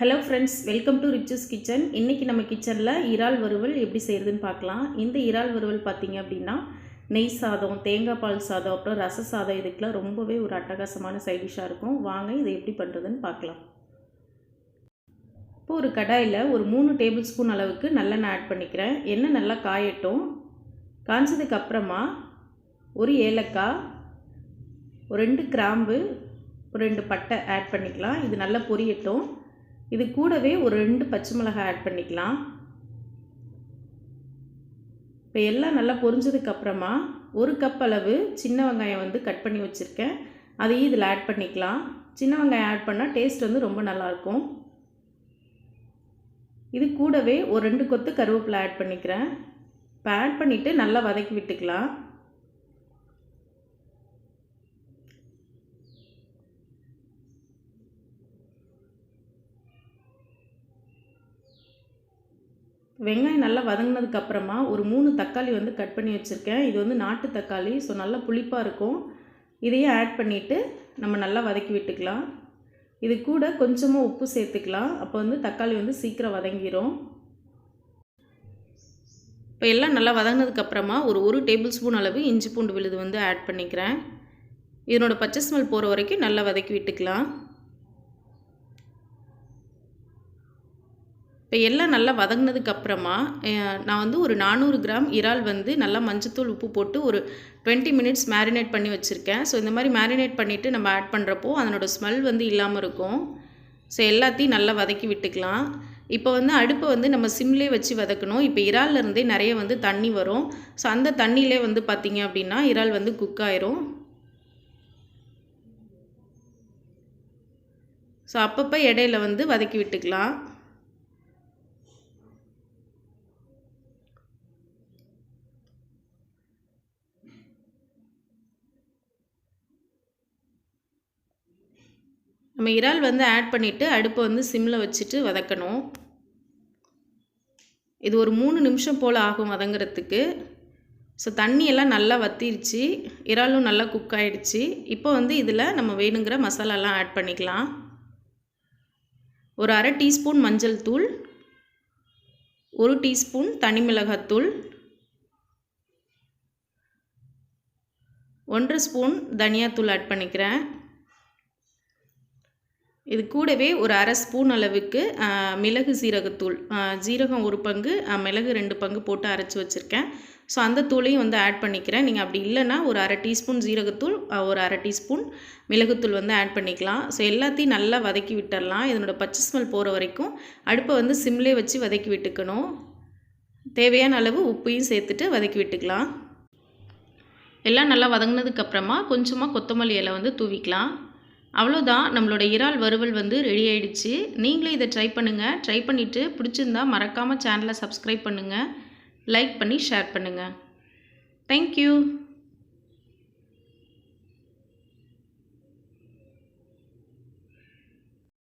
Hello friends, welcome to Riches kitchen. இன்றைக்கி நம்ம கிச்சனில் இறால் வறுவல் எப்படி செய்கிறதுன்னு பார்க்கலாம். இந்த இறால் வறுவல் பார்த்திங்க அப்படின்னா நெய் சாதம், தேங்காய் பால் சாதம், அப்புறம் ரச சாதம் இதுக்கெலாம் ரொம்பவே ஒரு அட்டகாசமான சைடிஷாக இருக்கும். வாங்க இதை எப்படி பண்ணுறதுன்னு பார்க்கலாம். இப்போ ஒரு கடாயில் ஒரு 3 டேபிள் ஸ்பூன் அளவுக்கு நல்லெண்ணெய் ஆட் பண்ணிக்கிறேன். எண்ணெய் நல்லா காயட்டும். காய்ச்சதுக்கு அப்புறமா ஒரு ஏலக்காய், ஒரு 2 கிராம்பு, ஒரு 2 பட்டை ஆட் பண்ணிக்கலாம். இது நல்லா பொரியட்டும். இது கூடவே ஒரு 2 பச்சை மிளகாய் ஆட் பண்ணிக்கலாம். இப்போ எல்லாம் நல்லா பொரிஞ்சதுக்கப்புறமா 1 கப் அளவு சின்ன வெங்காயம் கட் பண்ணி வச்சுருக்கேன். அதையும் இதில் ஆட் பண்ணிக்கலாம். சின்ன வெங்காயம் ஆட் பண்ணால் டேஸ்ட் ரொம்ப நல்லாயிருக்கும். இது கூடவே ஒரு 2 கொத்து கருவேப்பிலை ஆட் பண்ணிக்கிறேன். இப்போ ஆட் பண்ணிவிட்டு நல்லா வதக்கி விட்டுக்கலாம். வெங்காயம் நல்லா வதங்கினதுக்கப்புறமா ஒரு 3 தக்காளி கட் பண்ணி வச்சுருக்கேன். இது நாட்டு தக்காளி, ஸோ நல்லா புளிப்பாக இருக்கும். இதையும் ஆட் பண்ணிவிட்டு நம்ம நல்லா வதக்கி விட்டுக்கலாம். இது கூட கொஞ்சமாக உப்பு சேர்த்துக்கலாம். அப்போ தக்காளி சீக்கிரம் வதங்கிடும். இப்போ எல்லாம் நல்லா வதங்கினதுக்கப்புறமா ஒரு டேபிள் ஸ்பூன் அளவு இஞ்சி பூண்டு விழுது ஆட் பண்ணிக்கிறேன். இதனோட பச்சை ஸ்மெல் போகிற வரைக்கும் நல்லா வதக்கி விட்டுக்கலாம். இப்போ எல்லாம் நல்லா வதங்கினதுக்கப்புறமா நான் ஒரு 400 கிராம் இறால் நல்லா மஞ்சத்தூள் உப்பு போட்டு ஒரு 20 மினிட்ஸ் மேரினேட் பண்ணி வச்சுருக்கேன். ஸோ இந்த மாதிரி மேரினேட் பண்ணிவிட்டு நம்ம ஆட் பண்ணுறப்போ அதனோட ஸ்மெல் இல்லாமல் இருக்கும். ஸோ எல்லாத்தையும் நல்லா வதக்கி விட்டுக்கலாம். இப்போ அடுப்பை நம்ம சிம்லேயே வச்சு வதக்கணும். இப்போ இறால்லேருந்தே நிறைய தண்ணி வரும். ஸோ அந்த தண்ணியிலே பார்த்திங்க அப்படின்னா இறால் குக் ஆயிரும். ஸோ அப்பப்போ இடையில வதக்கி விட்டுக்கலாம். நம்ம இறால் ஆட் பண்ணிவிட்டு அடுப்பை சிம்மில் வச்சுட்டு வதக்கணும். இது ஒரு 3 நிமிஷம் போல் ஆகும் வதங்கிறதுக்கு. ஸோ தண்ணியெல்லாம் நல்லா வற்றிருச்சு, இறாலும் நல்லா குக் ஆகிடுச்சு. இப்போ இதில் நம்ம வேணுங்கிற மசாலாலாம் ஆட் பண்ணிக்கலாம். ஒரு 1/2 டீஸ்பூன் மஞ்சள் தூள், 1 டீஸ்பூன் தனி மிளகாத்தூள், 1/2 ஸ்பூன் தனியாத்தூள் ஆட் பண்ணிக்கிறேன். இது கூடவே ஒரு 1/2 ஸ்பூன் அளவுக்கு மிளகு சீரகத்தூள், ஜீரகம் 1 பங்கு, மிளகு 2 பங்கு போட்டு அரைச்சி வச்சுருக்கேன். ஸோ அந்த தூளையும் ஆட் பண்ணிக்கிறேன். நீங்கள் அப்படி இல்லைன்னா ஒரு 1/2 டீஸ்பூன் ஜீரகத்தூள், ஒரு 1/2 டீஸ்பூன் மிளகுத்தூள் ஆட் பண்ணிக்கலாம். ஸோ எல்லாத்தையும் நல்லா வதக்கி விட்டுடலாம். இதனோட பச்சை ஸ்மெல் போகிற வரைக்கும் அடுப்பை சிம்லே வச்சு வதக்கி விட்டுக்கணும். தேவையான அளவு உப்பையும் சேர்த்துட்டு வதக்கி விட்டுக்கலாம். எல்லாம் நல்லா வதங்கினதுக்கப்புறமா கொஞ்சமாக கொத்தமல்லி இலை தூவிக்கலாம். அவ்வளோதான், நம்மளோட இறால் வறுவல் ரெடி ஆகிடுச்சு. நீங்களே இதை ட்ரை பண்ணுங்கள். ட்ரை பண்ணிவிட்டு பிடிச்சிருந்தா மறக்காமல் சேனலை சப்ஸ்கிரைப் பண்ணுங்கள், லைக் பண்ணி ஷேர் பண்ணுங்கள். தேங்க்யூ.